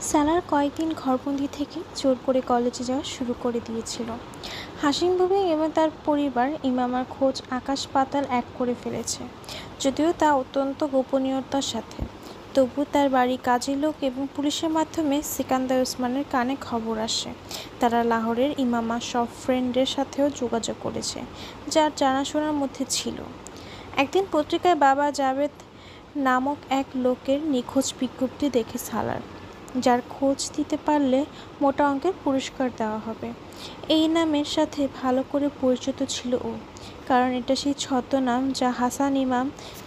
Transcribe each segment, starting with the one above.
সালার কয়েকদিন ঘরবন্দি থেকে জোর করে কলেজে যাওয়া শুরু করে দিয়েছিল। হাসিম বুবি এবং তার পরিবার ইমামার খোঁজ আকাশ পাতাল এক করে ফেলেছে, যদিও তা অত্যন্ত গোপনীয়তার সাথে। তবু তার বাড়ি কাজের লোক এবং পুলিশের মাধ্যমে সিকান্দার ওসমানের কানে খবর আসে। তারা লাহোরের ইমামা সব ফ্রেন্ডের সাথেও যোগাযোগ করেছে, যার জানাশোনার মধ্যে ছিল। একদিন পত্রিকায় বাবা জাভেদ নামক এক লোকের নিখোঁজ বিজ্ঞপ্তি দেখে সালার, যার খোঁজ দিতে পারলে মোটা অঙ্কের পুরস্কার দেওয়া হবে। এই নামের সাথে ভালো করে পরিচিত ছিল ও, কারণ এটা সেই ছদ্মনাম যা হাসান ইমাম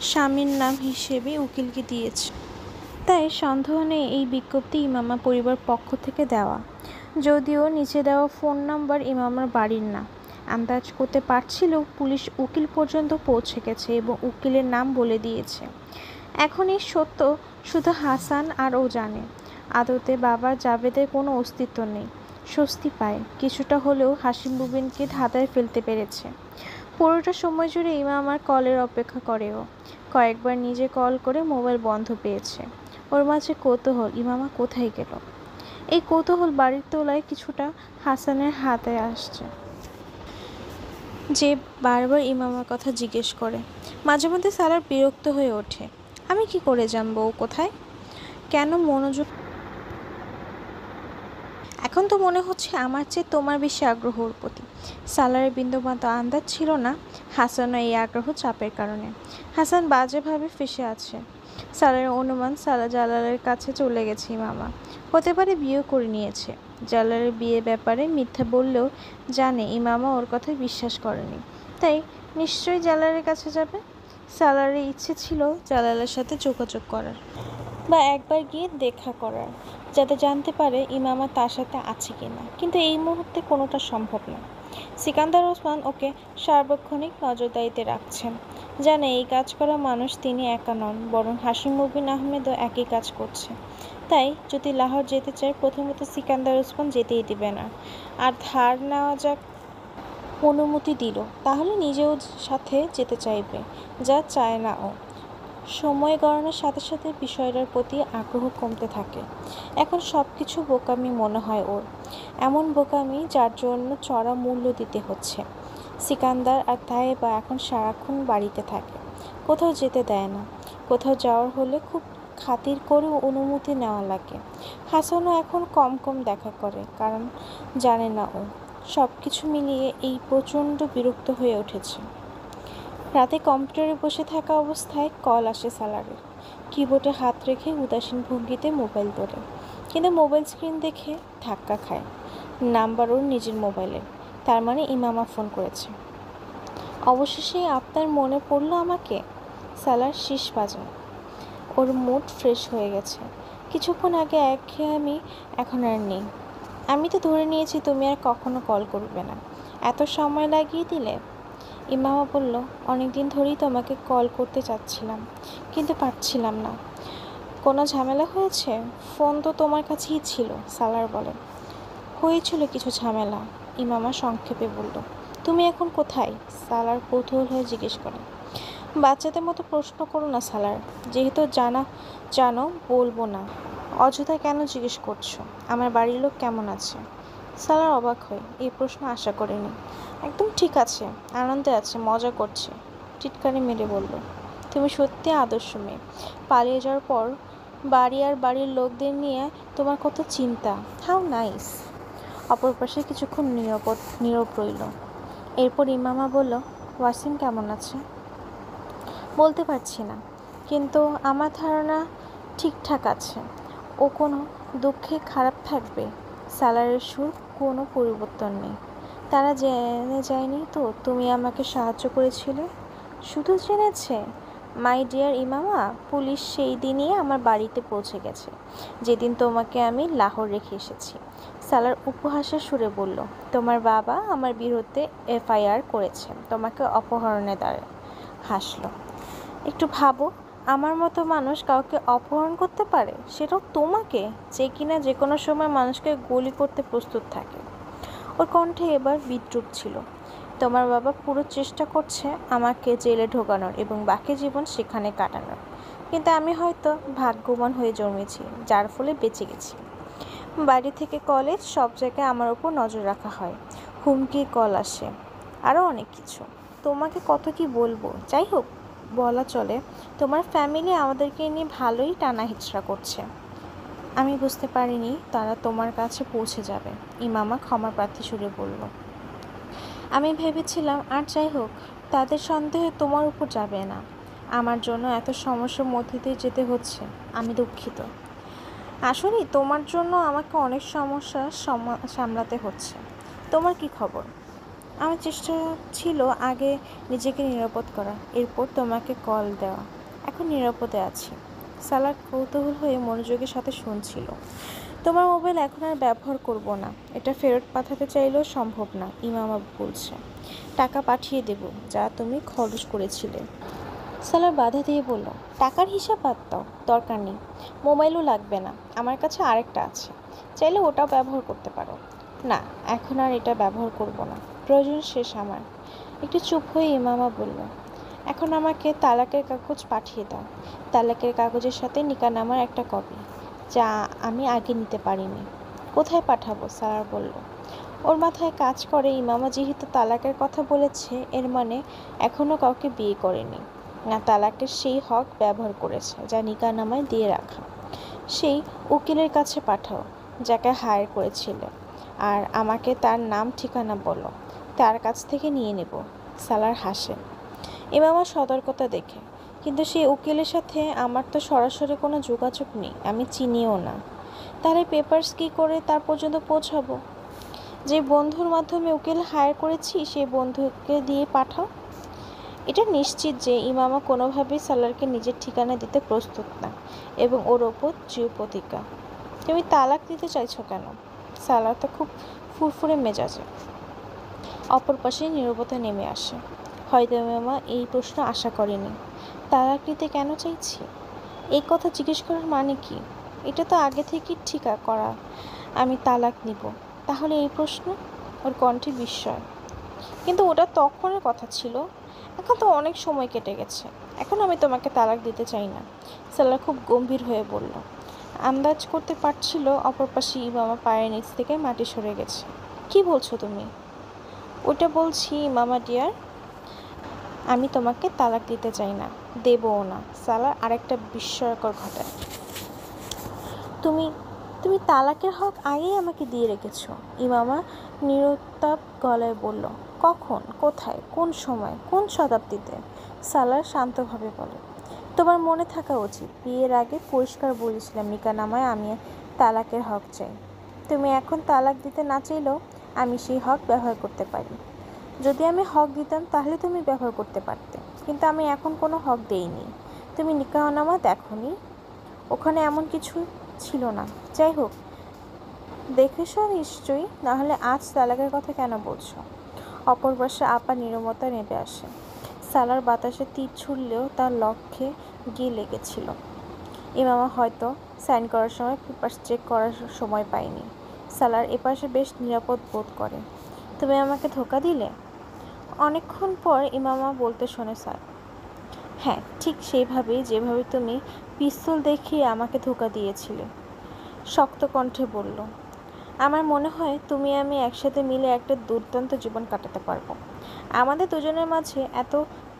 স্বামীর নাম হিসেবে উকিলকে দিয়েছে। তাই সন্দেহ নেই এই বিজ্ঞপ্তি ইমামা পরিবার পক্ষ থেকে দেওয়া, যদিও নিচে দেওয়া ফোন নাম্বার ইমামার বাড়ির না। আন্দাজ করতে পারছিল পুলিশ উকিল পর্যন্ত পৌঁছে গেছে এবং উকিলের নাম বলে দিয়েছে। এখন এই সত্য শুধু হাসান আর ও জানে। আদতে বাবা জাভেদের কোনো অস্তিত্ব নেই। স্বস্তি পায়, কিছুটা হলেও হাসিম বুবিনকে ধাঁধায় ফেলতে পেরেছে। পুরোটা সময় জুড়ে ইমামার কলের অপেক্ষা করে ও। কয়েকবার নিজে কল করে মোবাইল বন্ধ পেয়েছে। ওর মাঝে কৌতূহল, ইমামা কোথায় গেল। এই কৌতূহল বাড়ির তোলায় কিছুটা হাসানের হাতে আসছে, যে বারবার ইমামার কথা জিজ্ঞেস করে। মাঝে মধ্যে সালার বিরক্ত হয়ে ওঠে। আমি কি করে জানবো ও কোথায়, কেন মনোযোগ। এখন তো মনে হচ্ছে আমার চেয়ে তোমার বেশি আগ্রহ ওর প্রতি। সালারের বিন্দুমাত্র আন্দাজ ছিল না হাসানও এই আগ্রহ চাপের কারণে। হাসান বাজেভাবে ফেঁসে আছে। সালারের অনুমান সালা জালালের কাছে চলে গেছে ইমামা। হতে পারে বিয়েও করে নিয়েছে। জালালের বিয়ে ব্যাপারে মিথ্যা বললেও জানে ইমামা ওর কথায় বিশ্বাস করেনি, তাই নিশ্চয়ই জালালের কাছে যাবে। সালারের ইচ্ছে ছিল জালালের সাথে যোগাযোগ করার বা একবার গিয়ে দেখা করার, যাতে জানতে পারে ইমামা তার সাথে আছে কিনা, কিন্তু এই মুহূর্তে কোনোটা সম্ভব না। সিকান্দার ওসমান ওকে সার্বক্ষণিক নজরদারিতে রাখছেন। জানে এই কাজ করা মানুষ তিনি একা নন, বরং হাসিম মুবিন আহমেদও একই কাজ করছে। তাই যদি লাহোর যেতে চায়, প্রথমত সিকান্দার ওসমান যেতেই দিবে না। আর ধার নেওয়া যাক অনুমতি দিল, তাহলে নিজেও সাথে যেতে চাইবে, যা চায় না ও। সময় গড়ানোর সাথে সাথে বিষয়টার প্রতি আগ্রহ কমতে থাকে। এখন সব কিছু বোকামি মনে হয় ওর, এমন বোকামি যার জন্য চড়া মূল্য দিতে হচ্ছে। সিকান্দার আর তাইবা এখন সারাক্ষণ বাড়িতে থাকে, কোথাও যেতে দেয় না। কোথাও যাওয়ার হলে খুব খাতির করে অনুমতি নেওয়া লাগে। হাসানও এখন কম কম দেখা করে, কারণ জানে না ও। সব কিছু মিলিয়ে এই প্রচণ্ড বিরক্ত হয়ে উঠেছে। রাতে কম্পিউটারে বসে থাকা অবস্থায় কল আসে সালারের। কিবোর্ডে হাত রেখে উদাসীন ভঙ্গিতে মোবাইল তোলে, কিন্তু মোবাইল স্ক্রিন দেখে ধাক্কা খায়। নাম্বার ওর নিজের মোবাইলে, তার মানে ইমামা ফোন করেছে। অবশেষে আপনার মনে পড়লো আমাকে। সালার শীষ বাজায়। ওর মুড ফ্রেশ হয়ে গেছে। কিছুক্ষণ আগে একঘেয়েমি এখন আর নেই। আমি তো ধরে নিয়েছি তুমি আর কখনো কল করবে না, এত সময় লাগিয়ে দিলে। ইমামা বলল, অনেকদিন ধরেই তোমাকে কল করতে চাচ্ছিলাম, কিন্তু পারছিলাম না। কোনো ঝামেলা হয়েছে? ফোন তো তোমার কাছেই ছিল, সালার বলে। হয়েছিল কিছু ঝামেলা, ইমামা সংক্ষেপে বলল। তুমি এখন কোথায়? সালার কৌতূহল হয়ে জিজ্ঞেস করে। বাচ্চাদের মতো প্রশ্ন করো না সালার, যেহেতু জানো বলবো না। অযথা কেন জিজ্ঞেস করছো? আমার বাড়ির লোক কেমন আছে? সালার অবাক হয়, এই প্রশ্ন আশা করিনি। একদম ঠিক আছে, আনন্দে আছে, মজা করছে, টিটকারি মেরে বলল। তুমি সত্যি আদর্শ মেয়ে। পালিয়ে যাওয়ার পর বাড়ি আর বাড়ির লোকদের নিয়ে তোমার কত চিন্তা। How nice. অপর পাশে কিছুক্ষণ নীরব রইল। এরপর ইমামা বলল, ওয়াসিম কেমন আছে? বলতে পারছি না, কিন্তু আমার ধারণা ঠিকঠাক আছে। ও কোনো দুঃখে খারাপ থাকবে? সালারের সুর কোনো পরিবর্তন নেই। তারা জেনে যায়নি তো তুমি আমাকে সাহায্য করেছিলে? শুধু জেনেছে। মাই ডিয়ার ইমামা, পুলিশ সেই দিনই আমার বাড়িতে পৌঁছে গেছে, যেদিন তোমাকে আমি লাহোর রেখে এসেছি। সালার উপহাসের সুরে বলল, তোমার বাবা আমার বিরুদ্ধে এফআইআর করেছে তোমাকে অপহরণের দ্বারা। হাসল। একটু ভাবো, আমার মতো মানুষ কাউকে অপহরণ করতে পারে, সেটাও তোমাকে, যে কিনা যে কোনো সময় মানুষকে গুলি করতে প্রস্তুত থাকে। ওর কণ্ঠে এবার বিদ্রূপ ছিল। তোমার বাবা পুরো চেষ্টা করছে আমাকে জেলে ঢোকানোর এবং বাকি জীবন সেখানে কাটানোর, কিন্তু আমি হয়তো ভাগ্যবান হয়ে জন্মেছি, যার ফলে বেঁচে গেছি। বাড়ি থেকে কলেজ সব জায়গায় আমার উপর নজর রাখা হয়, হুমকি কল আসে, আরও অনেক কিছু। তোমাকে কত কি বলবো, যাই হোক বলা চলে তোমার ফ্যামিলি আমাদেরকে নিয়ে ভালোই টানা হিচড়া করছে। আমি বুঝতে পারিনি তারা তোমার কাছে পৌঁছে যাবে, ইমামা ক্ষমা প্রার্থী সুরে বলল। আমি ভেবেছিলাম, আর যাই হোক তাদের সন্দেহ তোমার উপর যাবে না। আমার জন্য এত সমস্যার মধ্যে দিয়ে যেতে হচ্ছে, আমি দুঃখিত। আসলে তোমার জন্য আমাকে অনেক সমস্যা সামলাতে হচ্ছে। তোমার কি খবর? আমার চেষ্টা ছিল আগে নিজেকে নিরাপদ করা, এরপর তোমাকে কল দেওয়া। এখন নিরাপদে আছি। সালার কৌতূহল হয়ে মনোযোগের সাথে শুনছিল। তোমার মোবাইল এখন আর ব্যবহার করব না, এটা ফেরত পাঠাতে চাইলেও সম্ভব না, ইমামা বলছে। টাকা পাঠিয়ে দেব যা তুমি খরচ করেছিলে। সালার বাধা দিয়ে বলল, টাকার হিসাব বাদ দাও, দরকার নেই। মোবাইলও লাগবে না, আমার কাছে আরেকটা আছে, চাইলে ওটাও ব্যবহার করতে পারো। না, এখন আর এটা ব্যবহার করব না, প্রয়োজন শেষ আমার। একটু চুপ হয়ে ইমামা বলল, এখন আমাকে তালাকের কাগজ পাঠিয়ে দাও। তালাকের কাগজের সাথে নিকানামার একটা কপি, যা আমি আগে নিতে পারিনি। কোথায় পাঠাবো? সালার বলল। ওর মাথায় কাজ করে ইমামা যেহেতু তালাকের কথা বলেছে, এর মানে এখনও কাউকে বিয়ে করেনি, না তালাকের সেই হক ব্যবহার করেছে যা নিকানামায় দিয়ে রাখা। সেই উকিলের কাছে পাঠাও যাকে হায়ার করেছিলে, আর আমাকে তার নাম ঠিকানা বলো, তার কাছ থেকে নিয়ে নেব। সালার হাসে ইমামার সতর্কতা দেখে, কিন্তু সেই উকিলের সাথে আমার তো সরাসরি কোনো যোগাযোগ নেই, আমি চিনিও না। তাহলে পেপারস কী করে তার পর্যন্ত পৌঁছাবো? যে বন্ধুর মাধ্যমে উকিল হায়ার করেছি সেই বন্ধুকে দিয়ে পাঠাও। এটা নিশ্চিত যে ইমামা কোনোভাবেই সালারকে নিজের ঠিকানা দিতে প্রস্তুত না, এবং ওর ওপর দৃঢ় প্রতিজ্ঞা। তুমি তালাক দিতে চাইছো কেন? সালার তো খুব ফুরফুরে মেজাজে। অপর পাশে নীরবতা নেমে আসে। হয়তো ইমামা এই প্রশ্ন আশা করেনি। তালাক দিতে কেন চাইছি, এই কথা জিজ্ঞেস করার মানে কি? এটা তো আগে থেকেই ঠিক করা, আমি তালাক নিব। তাহলে এই প্রশ্ন? ওর কণ্ঠে বিস্ময়। কিন্তু ওটা তখনের কথা ছিল, এখন তো অনেক সময় কেটে গেছে। এখন আমি তোমাকে তালাক দিতে চাই না, সালার খুব গম্ভীর হয়ে বলল। আন্দাজ করতে পারছিল অপর পাশে ইমামা পায়ের নিচ থেকে মাটি সরে গেছে। কি বলছো তুমি? ওটা বলছি ইমামা ডিয়ার, আমি তোমাকে তালাক দিতে চাই না, দেবও না। সালার আরেকটা বিস্ময়কর ঘটায়। তুমি তুমি তালাকের হক আগেই আমাকে দিয়ে রেখেছ, ইমামা নিরুত্তাপ গলায় বলল। কখন, কোথায়, কোন সময়, কোন শতাব্দীতে? সালার শান্তভাবে বলে, তোমার মনে থাকা উচিত, বিয়ের আগে পরিষ্কার বলেছিলাম নিকানামায় আমি তালাকের হক চাই। তুমি এখন তালাক দিতে না চাইলেও আমি সেই হক ব্যবহার করতে পারি। যদি আমি হক দিতাম তাহলে তুমি ব্যবহার করতে পারতে, কিন্তু আমি এখন কোনো হক দেইনি। তুমি নিকাহনামা দেখোনি, ওখানে এমন কিছু ছিল না। যাই হোক, দেখেছ নিশ্চয়ই, নাহলে আজ তালাকের কথা কেন বলছো? অপর পাশে আপা নীরবতা নেমে আসে। সালার বাতাসে তীর ছুড়লেও তার লক্ষ্যে গিয়ে লেগেছিল। ইমামা হয়তো সাইন করার সময় পেপার চেক করার সময় পায়নি। সালার এপাশে বেশ নিরাপদ বোধ করে। তুমি আমাকে ধোঁকা দিলে? অনেকক্ষণ পর ইমামা বলতে শোনে স্যার। হ্যাঁ, ঠিক সেইভাবেই যেভাবে তুমি পিস্তল দেখিয়ে আমাকে ধোঁকা দিয়েছিলে, শক্ত কণ্ঠে বলল। আমার মনে হয় তুমি আমি একসাথে মিলে একটা দুর্দান্ত জীবন কাটাতে পারবো। আমাদের দুজনের মাঝে এত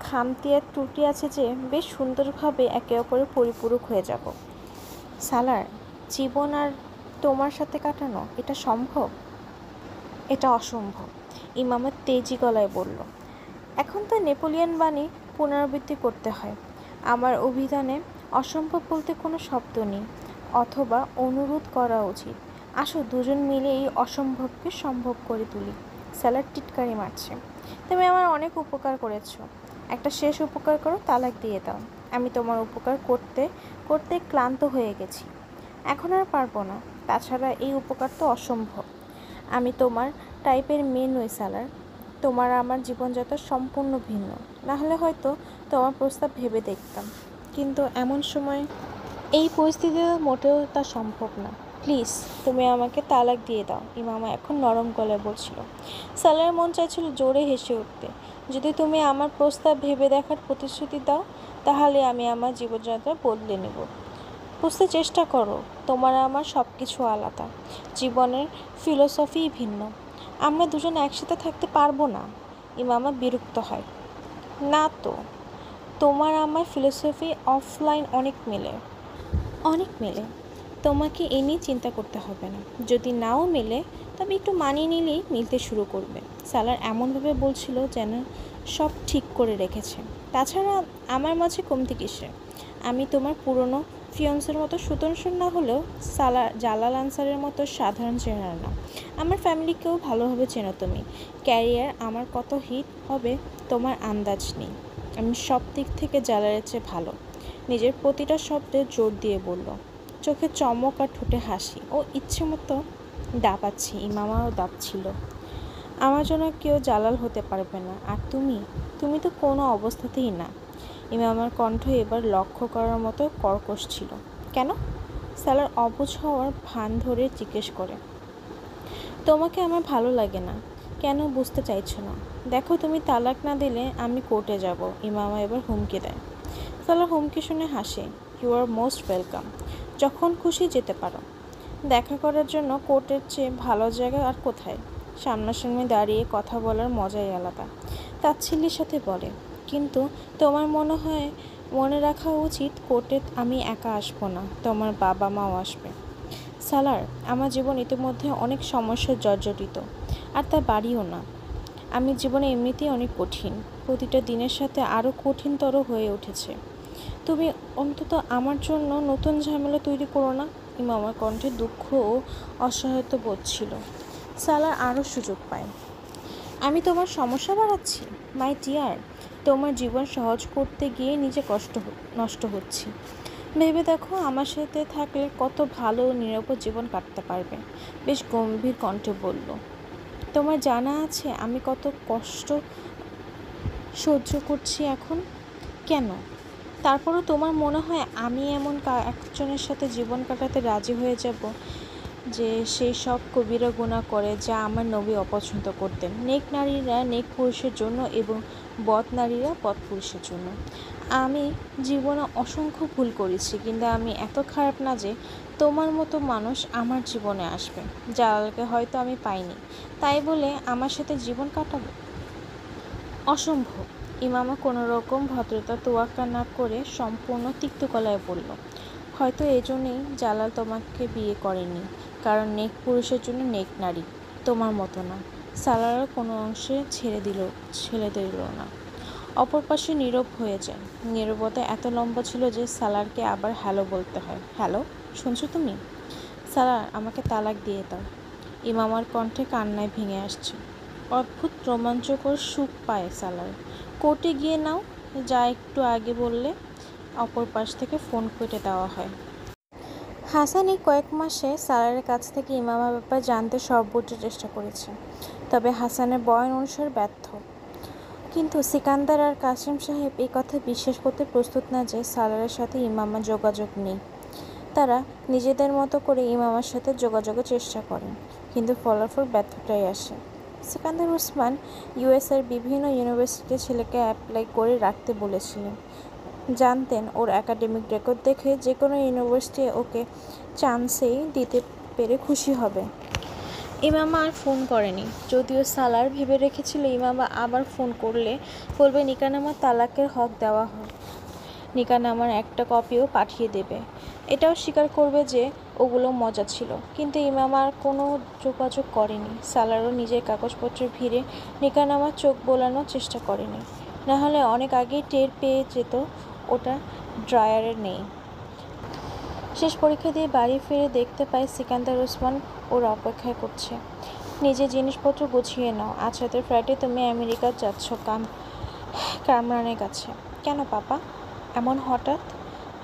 খামতি আর ত্রুটি আছে যে বেশ সুন্দরভাবে একে অপরের পরিপূরক হয়ে যাব। সালার, জীবন আর তোমার সাথে কাটানো, এটা সম্ভব? এটা অসম্ভব, ইমামা তেজি গলায় বলল। এখন তো নেপোলিয়ন বাণী পুনরাবৃত্তি করতে হয়। আমার অভিধানে অসম্ভব বলতে কোনো শব্দ নেই, অথবা অনুরোধ করা উচিত। আসো দুজন মিলে এই অসম্ভবকে সম্ভব করে তুলি। স্যালাড টিটকারি মারছে। তুমি আমার অনেক উপকার করেছো, একটা শেষ উপকার করো, তালাক দিয়ে দাও। আমি তোমার উপকার করতে করতে ক্লান্ত হয়ে গেছি, এখন আর পারবো না। তাছাড়া এই উপকার তো অসম্ভব। আমি তোমার টাইপের মেয়ে নই সালার, তোমার আমার জীবনযাত্রা সম্পূর্ণ ভিন্ন। না হলে হয়তো তোমার প্রস্তাব ভেবে দেখতাম, কিন্তু এমন সময় এই পরিস্থিতিতে মোটেও তা সম্ভব না। প্লিজ তুমি আমাকে তালাক দিয়ে দাও, ইমামা এখন নরম গলায় বলছিল। সালার মন চাইছিল জোরে হেসে উঠতে। যদি তুমি আমার প্রস্তাব ভেবে দেখার প্রতিশ্রুতি দাও, তাহলে আমি আমার জীবনযাত্রা বদলে নেব। বুঝতে চেষ্টা করো, তোমার আমার সব কিছু আলাদা, জীবনের ফিলোসফিই ভিন্ন। আমরা দুজন একসাথে থাকতে পারবো না। ইমামা বিরক্ত হয়। না তো, তোমার আমার ফিলোসফি অফলাইন অনেক মেলে। অনেক মেলে। তোমাকে এ নিয়ে চিন্তা করতে হবে না। যদি নাও মেলে, তবে একটু মানিয়ে নিলেই মিলতে শুরু করবে। সালার এমনভাবে বলছিল যেন সব ঠিক করে রেখেছে। তাছাড়া আমার মাঝে কমতি কিসের? আমি তোমার পুরনো ফিয়ন্সের মতো সুদর্শন না হলেও জালাল আনসারের মতো সাধারণ চেহারা না। আমার ফ্যামিলিকেও ভালোভাবে চেনো তুমি। ক্যারিয়ার আমার কত হিট হবে তোমার আন্দাজ নেই। আমি সব দিক থেকে জালালের চেয়ে ভালো। নিজের প্রতিটা শব্দে জোর দিয়ে বলল। চোখে চমক আর ঠোঁটে হাসি। ও ইচ্ছে মতো দাপাচ্ছি। ইমামাও দাপছিল। আমার জন্য কেউ জালাল হতে পারবে না। আর তুমি, তুমি তো কোনো অবস্থাতেই না। ইমামার কণ্ঠ এবার লক্ষ্য করার মতো কর্কশ ছিল। কেন? সালার অবুঝ হওয়ার ভান ধরে জিজ্ঞেস করে। তোমাকে আমার ভালো লাগে না কেন বুঝতে চাইছো না? দেখো, তুমি তালাক না দিলে আমি কোর্টে যাব। ইমামা এবার হুমকি দেয়। সালার হুমকি শুনে হাসে। You are most welcome. যখন খুশি যেতে পারো। দেখা করার জন্য কোর্টের চেয়ে ভালো জায়গা আর কোথায়? সামনাসামনি দাঁড়িয়ে কথা বলার মজাই আলাদা। তাচ্ছিল্যের সাথে বলে, কিন্তু তোমার মনে রাখা উচিত কোর্টে আমি একা আসবো না, তোমার বাবা মাও আসবে। সালার, আমার জীবন ইতিমধ্যে অনেক সমস্যার জর্জরিত, আর তা বাড়িও না। আমি জীবনে এমনিতেই অনেক কঠিন, প্রতিটা দিনের সাথে আরও কঠিনতর হয়ে উঠেছে। তুমি অন্তত আমার জন্য নতুন ঝামেলা তৈরি করো না। ইমামার কণ্ঠে দুঃখ ও অসহায়ত্ব বোধ ছিল। সালার আরও সুযোগ পায়। আমি তোমার সমস্যা বাড়াচ্ছি? মাই ডিয়ার, তোমার জীবন সহজ করতে গিয়ে নিজে নষ্ট হচ্ছি। ভেবে দেখো, আমার সাথে থাকলে কত ভালো ও নিরাপদ জীবন কাটতে পারবে। বেশ গম্ভীর কণ্ঠে বলল। তোমার জানা আছে আমি কত কষ্ট সহ্য করছি এখন? কেন? তারপরও তোমার মনে হয় আমি এমন একজনের সাথে জীবন কাটাতে রাজি হয়ে যাব যে সেই সব কবিরা গুনাহ করে যা আমার নবী অপছন্দ করতেন? নেক নারীরা নেক পুরুষের জন্য এবং বদ নারীরা বদ পুরুষের জন্য। আমি জীবনে অসংখ্য ভুল করেছি, কিন্তু আমি এত খারাপ না যে তোমার মতো মানুষ আমার জীবনে আসবে। জালালকে হয়তো আমি পাইনি, তাই বলে আমার সাথে জীবন কাটাবো? অসম্ভব। ইমামা কোনো রকম ভদ্রতা তোয়াক্কা না করে সম্পূর্ণ তিক্ত গলায় বলল। হয়তো এজন্যই জালাল তোমাকে বিয়ে করেনি, কারণ নেক পুরুষের জন্য নেক নারী, তোমার মতো না। সালারও কোনো অংশে ছেড়ে দিল না। অপর পাশে নীরব হয়ে যায়। নীরবতা এত লম্বা ছিল যে সালারকে আবার হ্যালো বলতে হয়। হ্যালো, শুনছো তুমি? সালার, আমাকে তালাক দিয়ে দাও। ইমামার কণ্ঠে কান্নায় ভেঙে আসছে। অদ্ভুত রোমাঞ্চকর সুখ পায় সালার। কোর্টে গিয়ে নাও, যা একটু আগে বললে। অপর পাশ থেকে ফোন কেটে দেওয়া হয়। হাসান এই কয়েক মাসে সালারের কাছ থেকে ইমামার ব্যাপারে জানতে সর্বোচ্চ চেষ্টা করেছে, তবে হাসানের বয়ান অনুসারে ব্যর্থ। কিন্তু সিকান্দার আর কাসেম সাহেব এই কথা বিশ্বাস করতে প্রস্তুত না যে সালারের সাথে ইমামার যোগাযোগ নেই। তারা নিজেদের মতো করে ইমামার সাথে যোগাযোগের চেষ্টা করেন, কিন্তু ফলাফল ব্যর্থতাই আসে। সিকান্দার ওসমান ইউএসের বিভিন্ন ইউনিভার্সিটিতে ছেলেকে অ্যাপ্লাই করে রাখতে বলেছিলেন। জানতেন ওর একাডেমিক রেকর্ড দেখে যে কোনো ইউনিভার্সিটি ওকে চান্সেই দিতে পেরে খুশি হবে। ইমামা আর ফোন করেনি, যদিও সালার ভেবে রেখেছিল ইমামা আবার ফোন করলে বলবে নিকানামার তালাকের হক দেওয়া হয়, নিকানামার একটা কপিও পাঠিয়ে দেবে। এটাও স্বীকার করবে যে ওগুলো মজা ছিল। কিন্তু ইমামা আর কোনো যোগাযোগ করেনি। সালারও নিজের কাগজপত্রের ভিড়ে নিকানামার চোখ বোলানোর চেষ্টা করেনি, নাহলে অনেক আগেই টের পেয়ে যেত ওটা ড্রয়ারে নেই। শেষ পরীক্ষা দিয়ে বাড়ি ফিরে দেখতে পায় সিকান্দার ওসমান ওর অপেক্ষায় করছে। নিজের জিনিসপত্র গুছিয়ে নাও, আজ রাতের ফ্লাইটে তুমি আমেরিকা যাচ্ছ কামরানের কাছে। কেন পাপা, এমন হঠাৎ?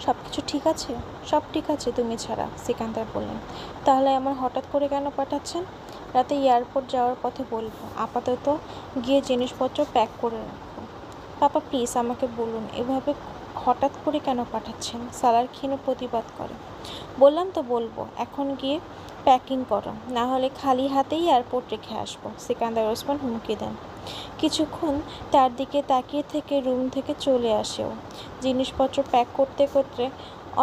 সব কিছু ঠিক আছে? সব ঠিক আছে তুমি ছাড়া, সিকান্দার বললেন। তাহলে এমন হঠাৎ করে কেন পাঠাচ্ছেন? রাতে এয়ারপোর্ট যাওয়ার পথে বলবো। আপাতত গিয়ে জিনিসপত্র প্যাক করে রাখো। পাপা প্লিজ আমাকে বলুন, এভাবে হঠাৎ করে কেন পাঠাচ্ছেন? সালার ক্ষীণ প্রতিবাদ করে। বললাম তো বলবো, এখন গিয়ে প্যাকিং করো, না হলে খালি হাতেই এয়ারপোর্ট রেখে আসবো, সিকান্দার ওসমান হুমকি দেন। কিছুক্ষণ তার দিকে তাকিয়ে থেকে রুম থেকে চলে আসেও। জিনিসপত্র প্যাক করতে করতে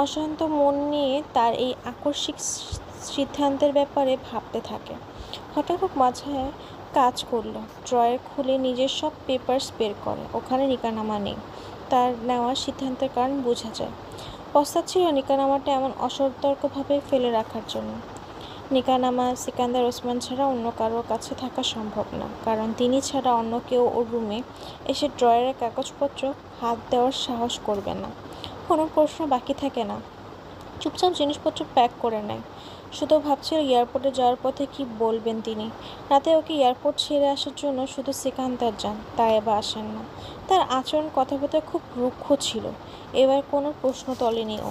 অশান্ত মন নিয়ে তার এই আকস্মিক সিদ্ধান্তের ব্যাপারে ভাবতে থাকে। হঠাৎ মাথায় কাজ করলো, ড্রয়ার খুলে নিজের সব পেপারস বের করে। ওখানে নিকানামা নেই। তার নেওয়া সিদ্ধান্তের কারণ বোঝা যায়। পস্তাচ্ছিল নিকানামাটা এমন অসতর্কভাবে ফেলে রাখার জন্য। নিকানামা সিকান্দার ওসমান ছাড়া অন্য কারোর কাছে থাকা সম্ভব না, কারণ তিনি ছাড়া অন্য কেউ ওর রুমে এসে ড্রয়ারের কাগজপত্র হাত দেওয়ার সাহস করবে না। কোনো প্রশ্ন বাকি থাকে না। চুপচাপ জিনিসপত্র প্যাক করে নেয়। শুধু ভাবছিল এয়ারপোর্টে যাওয়ার পথে কি বলবেন তিনি। রাতে ওকে এয়ারপোর্ট ছেড়ে আসার জন্য শুধু সিকান্দার যান, তাই এবার আসেন না। তার আচরণ কথাবার্তা খুব রুক্ষ ছিল। এবার কোনো প্রশ্ন তোলেনি ও।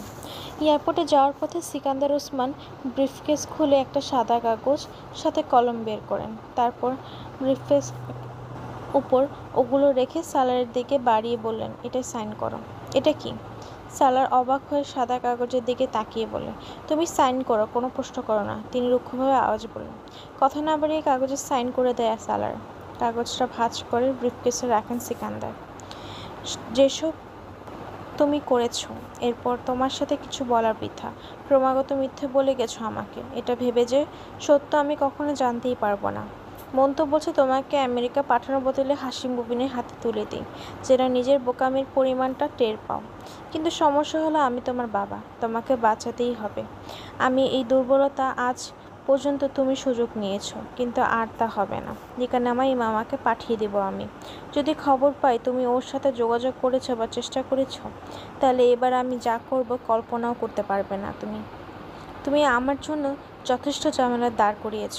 এয়ারপোর্টে যাওয়ার পথে সিকান্দার ওসমান ব্রিফকেস খুলে একটা সাদা কাগজ সাথে কলম বের করেন। তারপর ব্রিফকেস উপর ওগুলো রেখে সালারের দিকে বাড়িয়ে বললেন, এটা সাইন করো। এটা কি? সালার অবাক হয়ে সাদা কাগজের দিকে তাকিয়ে বলে, তুমি সাইন করো, কোনো প্রশ্ন করো না। তিনি রুক্ষভাবে আওয়াজ বললেন। কথা না বাড়িয়ে কাগজে সাইন করে দেয় সালার। কাগজটা ভাঁজ করে ব্রিফকেসে রাখেন সিকান্দার। যেসব তুমি করেছো, এরপর তোমার সাথে কিছু বলার বৃথা। ক্রমাগত মিথ্যে বলে গেছো আমাকে, এটা ভেবে যে সত্য আমি কখনো জানতেই পারবো না। মন তো বলছে তোমাকে আমেরিকা পাঠানোর বদলে হাশিম মুবিনের হাতে তুলে দিই, যেটা নিজের বোকামির পরিমাণটা টের পাও। কিন্তু সমস্যা হলো আমি তোমার বাবা, তোমাকে বাঁচাতেই হবে। আমি এই দুর্বলতা আজ পর্যন্ত তুমি সুযোগ নিয়েছো, কিন্তু আর তা হবে না। নিকানামা ইমামাকে পাঠিয়ে দেব আমি। যদি খবর পাই তুমি ওর সাথে যোগাযোগ করেছো বা চেষ্টা করেছো, তাহলে এবার আমি যা করব কল্পনাও করতে পারবে না তুমি। তুমি আমার জন্য যথেষ্ট ঝামেলার দাঁড় করিয়েছ।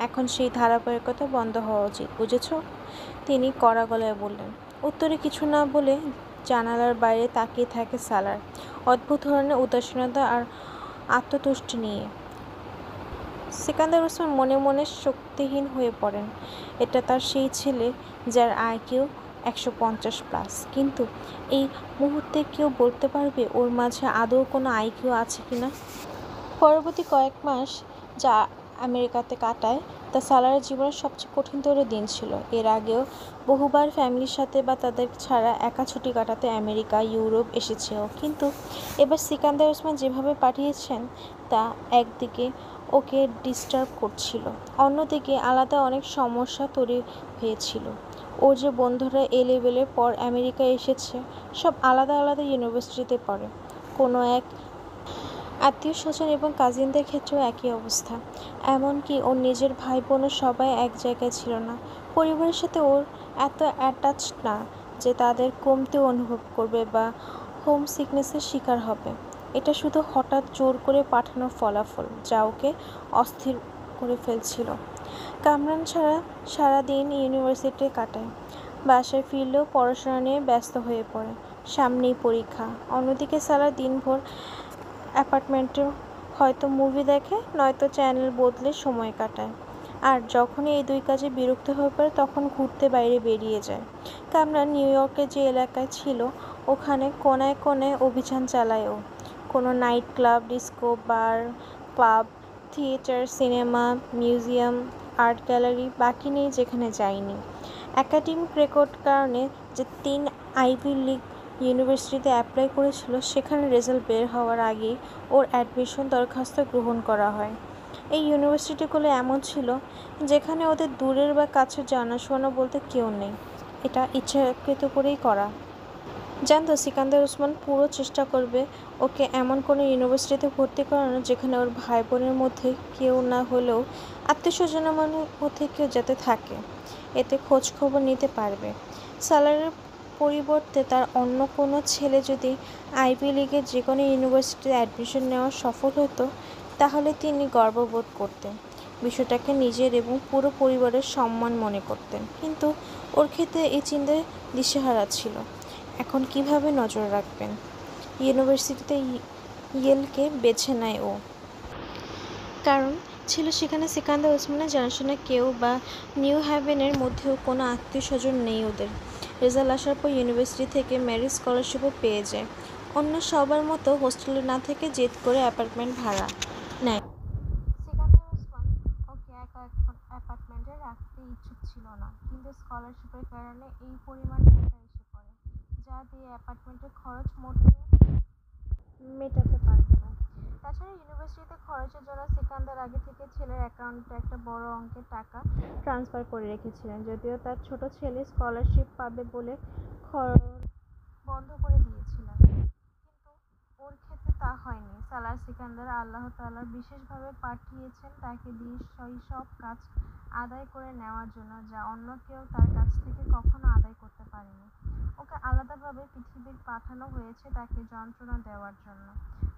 এখন সেই ধারাবাহিকতা বন্ধ হওয়া উচিত, বুঝেছ? তিনি কড়া গলায় বললেন। উত্তরে কিছু না বলে জানালার বাইরে তাকিয়ে থাকে সালার, অদ্ভুত ধরনের উদাসীনতা আর আত্মতুষ্টি নিয়ে। সিকান্দার ওসমান মনে মনে শক্তিহীন হয়ে পড়েন। এটা তার সেই ছেলে যার আইকিউ 150+। কিন্তু এই মুহূর্তে কেউ বলতে পারবে ওর মাঝে আদৌ কোনো আইকিউ আছে কিনা? পরবর্তী কয়েক মাস যা আমেরিকাতে কাটায় তা সালারের জীবনের সবচেয়ে কঠিনতর দিন ছিল। এর আগেও বহুবার ফ্যামিলির সাথে বা তাদের ছাড়া একা ছুটি কাটাতে আমেরিকা, ইউরোপ এসেছেও, কিন্তু এবার সিকান্দার ওসমান যেভাবে পাঠিয়েছেন তা একদিকে ওকে ডিস্টার্ব করছিল, অন্যদিকে আলাদা অনেক সমস্যা তৈরি হয়েছিল। ওর যে বন্ধুরা এ লেভেলের পর আমেরিকায় এসেছে, সব আলাদা আলাদা ইউনিভার্সিটিতে পড়ে। কোনো এক আত্মীয় স্বজন এবং কাজিনদের ক্ষেত্রেও একই অবস্থা। এমনকি ওর নিজের ভাই বোনও সবাই এক জায়গায় ছিল না। পরিবারের সাথে ওর এত অ্যাটাচড না যে তাদের কমতি অনুভব করবে বা হোম সিকনেসের শিকার হবে। এটা শুধু হঠাৎ জোর করে পাঠানোর ফলাফল, যা ওকে অস্থির করে ফেলছিল। কামরান ছাড়া সারাদিন ইউনিভার্সিটি কাটায়। বাসায় ফিরলেও পড়াশোনা নিয়ে ব্যস্ত হয়ে পড়ে। সামনেই পরীক্ষা। অন্যদিকে সারা দিনভর অ্যাপার্টমেন্টে হয়তো মুভি দেখে, নয়তো চ্যানেল বদলে সময় কাটায়। আর যখনই এই দুই কাজে বিরক্ত হয়ে পড়ে তখন ঘুরতে বাইরে বেরিয়ে যায়। কামরান নিউ ইয়র্কের যে এলাকায় ছিল ওখানে কোনায় কোনায় অভিযান চালায় ও। কোনো night club, disco, bar, club, theatre, cinema, museum, art gallery বাকি নেই যেখানে যায়নি। একাডেমিক রেকর্ড কারণে যে 3 আইভি লিগ ইউনিভার্সিটিতে অ্যাপ্লাই করেছিল, সেখানে রেজাল্ট বের হওয়ার আগেই ওর অ্যাডমিশন দরখাস্ত গ্রহণ করা হয়। এই ইউনিভার্সিটিগুলো এমন ছিল যেখানে ওদের দূরের বা কাছের জানাশোনা বলতে কেউ নেই। এটা ইচ্ছাকৃত করেই করা। জানতো সিকান্দার ওসমান পুরো চেষ্টা করবে ওকে এমন কোনো ইউনিভার্সিটিতে ভর্তি করানো যেখানে ওর ভাই বোনের মধ্যে কেউ না হলেও আত্মীয়স্বজনের মধ্যে কেউ যাতে থাকে, এতে খোঁজ খবর নিতে পারবে। সালারের পরিবর্তে তার অন্য কোনো ছেলে যদি আইভি লিগের যে কোনো ইউনিভার্সিটিতে অ্যাডমিশন নেওয়া সফল হতো, তাহলে তিনি গর্ববোধ করতেন, বিষয়টাকে নিজের এবং পুরো পরিবারের সম্মান মনে করতেন। কিন্তু ওর ক্ষেত্রে এই চিন্তায় দিশেহারা ছিল। এখন কিভাবে নজর রাখবেন? ইউনিভার্সিটিতে ইয়েলকে বেছে নেয় ও, কারণ ছিল সেখানে সিকান্দার ওসমানের জানাশোনা কেউ, বা নিউ হ্যাভেনের মধ্যেও কোনো আত্মীয় স্বজন নেই ওদের। রেজাল্ট আসার পর ইউনিভার্সিটি থেকে মেরিট স্কলারশিপও পেয়ে যায়। অন্য সবার মতো হোস্টেলে না থেকে জেদ করে অ্যাপার্টমেন্ট ভাড়া নেয়। সিকান্দার ওসমান ওকে একা অ্যাপার্টমেন্টে রাখতে ইচ্ছুক ছিল না, কিন্তু স্কলারশিপের কারণে এই পরিমাণ টাকা এসে পড়ে, যা দিয়ে অ্যাপার্টমেন্টের খরচ মোটেও মেটাতে পারবে না। তাছাড়া ইউনিভার্সিটিতে খরচের জন্য সিকান্দার আগে থেকে ছেলের অ্যাকাউন্টে একটা বড় অঙ্কের টাকা ট্রান্সফার করে রেখেছিলেন, যদিও তার ছোট ছেলে স্কলারশিপ পাবে বলে খরচ বন্ধ করে দিয়েছিলেন। কিন্তু ওর ক্ষেত্রে তা হয়নি। সালার সিকান্দার আল্লাহ তাআলা বিশেষভাবে পাঠিয়েছেন তাকে দিয়ে সেই সব কাজ আদায় করে নেওয়ার জন্য যা অন্য কেউ তার কাছ থেকে কখনো আদায় করতে পারেনি। ওকে আলাদাভাবে পৃথিবীর পাঠানো হয়েছে তাকে যন্ত্রণা দেওয়ার জন্য।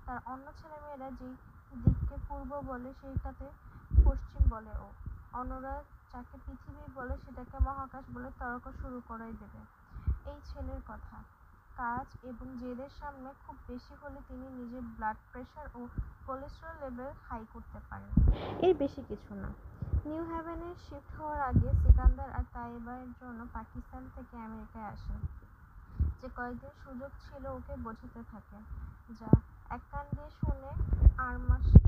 তার অন্য ছেলেমেয়েরা যেই দিককে পূর্ব বলে সেইটাতে পশ্চিম বলে ও। অন্যরা যাকে পৃথিবী বলে সেটাকে মহাকাশ বলে তর্ক শুরু করে দেবে। এই ছেলের কথা, কাজ এবং জেদের সামনে খুব বেশি হলে তিনি নিজের ব্লাড প্রেশার ও কোলেস্টেরল লেভেল হাই করতে পারেন। এই বেশি কিছু না। নিউ হ্যাভেনে শিফট হওয়ার আগে সিকান্দার আর তাইবার জন্য পাকিস্তান থেকে আমেরিকায় আসেন। যে কয়েকদিন সুযোগ ছিল ওকে বোঝাতে থাকে, যা এক কান দিয়ে শুনে আর্মসে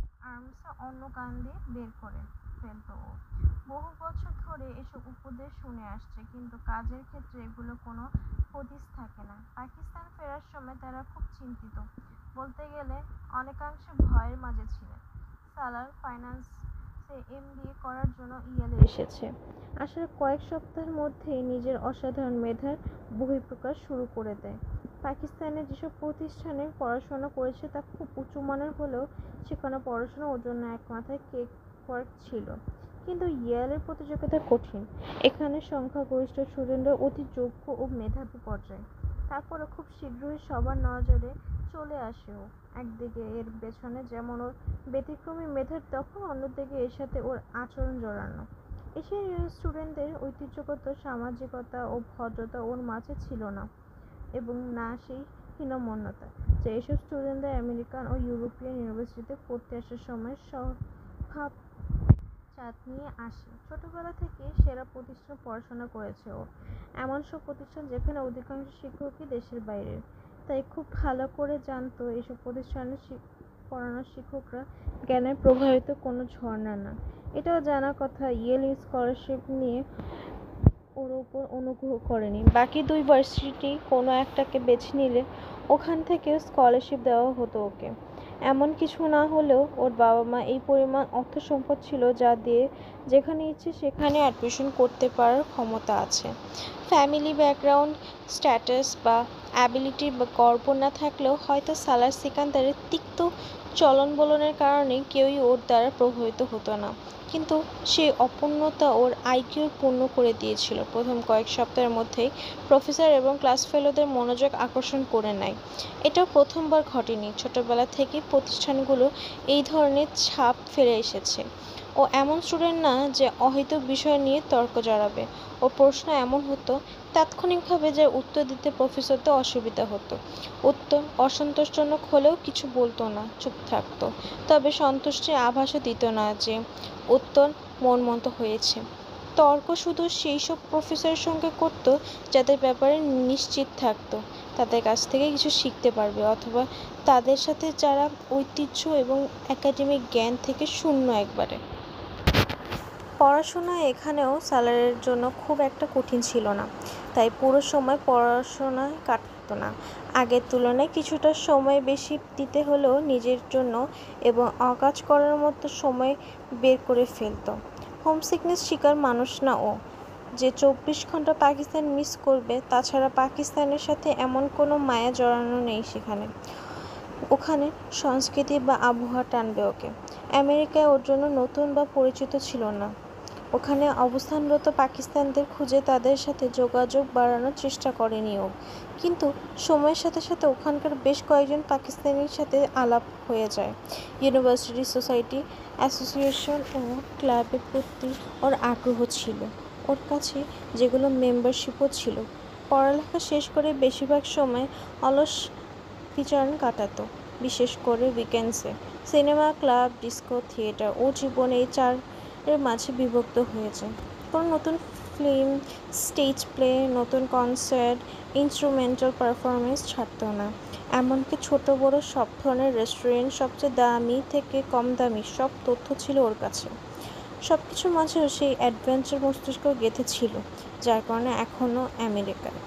অন্য কান দিয়ে বের করে ফেলত ও। বহু বছর ধরে এসব উপদেশ শুনে আসছে, কিন্তু কাজের ক্ষেত্রে এগুলো কোনো হদিস থাকে না। পাকিস্তান ফেরার সময় তারা খুব চিন্তিত, বলতে গেলে অনেকাংশে ভয়ের মাঝে ছিলেন। সালার ফাইন্যান্সে এমবিএ করার জন্য ইয়েলে এসেছে। আসার কয়েক সপ্তাহের মধ্যেই নিজের অসাধারণ মেধার বহিঃপ্রকাশ শুরু করে দেয়। পাকিস্তানে যেসব প্রতিষ্ঠানে পড়াশোনা করেছে তা খুব উঁচু মানের হলেও সেখানে পড়াশোনা ওর জন্য এক মাথায় কেক ওয়ার্ক ছিল। কিন্তু ইয়েলের প্রতিযোগিতা কঠিন। এখানে সংখ্যাগরিষ্ঠ স্টুডেন্টরা অতি যোগ্য ও মেধাবী পর্যায়ে। তারপরে খুব শীঘ্রই সবার নজরে চলে আসে ও। একদিকে এর পেছনে যেমন ওর ব্যতিক্রমী মেধার দখল, অন্যদিকে এর সাথে ওর আচরণ জড়ানো। এশিয়ান স্টুডেন্টদের ঐতিহ্যগত সামাজিকতা ও ভদ্রতা ওর মাঝে ছিল না, এবং না সেই হীনমন্যতা যা এসব স্টুডেন্টদের আমেরিকান ও ইউরোপিয়ান ইউনিভার্সিটিতে পড়তে আসার সময় স্বভাব চাঁদ নিয়ে আসে। ছোটবেলা থেকেই সেরা প্রতিষ্ঠানে পড়াশোনা করেছে ও, এমন সব প্রতিষ্ঠান যেখানে অধিকাংশ শিক্ষকই দেশের বাইরের। তাই খুব ভালো করে জানতো এসব প্রতিষ্ঠানে পড়ানো শিক্ষকরা জ্ঞানের প্রবাহিত কোনো ঝর্ণা না। এটাও জানার কথা ইয়েল স্কলারশিপ নিয়ে ওর ওপর অনুগ্রহ করেনি। বাকি দুই ভার্সিটি কোনো একটাকে বেছে নিলে ওখান থেকেও স্কলারশিপ দেওয়া হতো ওকে। এমন কিছু না হলেও ওর বাবা মা এই পরিমাণ অর্থ সম্পদ ছিল যা দিয়ে যেখানে ইচ্ছে সেখানে অ্যাডমিশন করতে পারার ক্ষমতা আছে। ফ্যামিলি ব্যাকগ্রাউন্ড, স্ট্যাটাস বা অ্যাবিলিটি বা গর্ব না থাকলেও হয়তো সালার সিকান্দারের তিক্ত চলন বলনের কারণে কেউই ওর দ্বারা প্রভাবিত হতো না। কিন্তু সেই অপূর্ণতা ওর আইকিউ পূর্ণ করে দিয়েছিল। প্রথম কয়েক সপ্তাহের মধ্যেই প্রফেসর এবং ক্লাস ফেলোদের মনোযোগ আকর্ষণ করে নেয়। এটাও প্রথমবার ঘটেনি। ছোটবেলা থেকেই প্রতিষ্ঠানগুলো এই ধরনের ছাপ ফেলে এসেছে। ও এমন স্টুডেন্ট না যে অহেতুক বিষয় নিয়ে তর্ক জড়াবে। ও প্রশ্ন এমন হতো তাৎক্ষণিকভাবে যে উত্তর দিতে প্রফেসরদের অসুবিধা হতো। উত্তর অসন্তোষজনক হলেও কিছু বলতো না, চুপ থাকতো। তবে সন্তুষ্টির আভাসও দিত না যে উত্তর মন মতো হয়েছে। তর্ক শুধু সেই সব প্রফেসরের সঙ্গে করত যাদের ব্যাপারে নিশ্চিত থাকতো তাদের কাছ থেকে কিছু শিখতে পারবে, অথবা তাদের সাথে যারা ঐতিহ্য এবং একাডেমিক জ্ঞান থেকে শূন্য একবারে। পড়াশোনা এখানেও সালারের জন্য খুব একটা কঠিন ছিল না, তাই পুরো সময় পড়াশোনায় কাটতো না। আগের তুলনায় কিছুটা সময় বেশি দিতে হলেও নিজের জন্য এবং অকাজ করার মতো সময় বের করে ফেলত। হোমসিকনেস শিকার মানুষ না ও, যে 24 ঘন্টা পাকিস্তান মিস করবে। তাছাড়া পাকিস্তানের সাথে এমন কোনো মায়া জড়ানো নেই সেখানে। ওখানে সংস্কৃতি বা আবহাওয়া টানবে ওকে। আমেরিকায় ওর জন্য নতুন বা পরিচিত ছিল না। ওখানে অবস্থানরত পাকিস্তানিদের খুঁজে তাদের সাথে যোগাযোগ বাড়ানোর চেষ্টা করেনি ও। কিন্তু সময়ের সাথে সাথে ওখানকার বেশ কয়েকজন পাকিস্তানির সাথে আলাপ হয়ে যায়। ইউনিভার্সিটি সোসাইটি, অ্যাসোসিয়েশন ও ক্লাবের প্রতি ওর আগ্রহ ছিল। ওর কাছে যেগুলো মেম্বারশিপও ছিল। পড়ালেখা শেষ করে বেশিরভাগ সময় অলস বিচরণ কাটাতো, বিশেষ করে উইকেন্ডসে। সিনেমা, ক্লাব, ডিস্কো, থিয়েটার ও জীবনে এই চারের মাঝে বিভক্ত হয়েছে। কোনো নতুন ফিল্ম, স্টেজ প্লে, নতুন কনসার্ট, ইনস্ট্রুমেন্টাল পারফরমেন্স ছাড়তো না। এমনকি ছোট বড় সব ধরনের রেস্টুরেন্ট, সবচেয়ে দামি থেকে কম দামি সব তথ্য ছিল ওর কাছে। সব কিছুর মাঝেও সেই অ্যাডভেঞ্চার মস্তিষ্ক গেঁথে ছিল, যার কারণে এখনও আমেরিকায়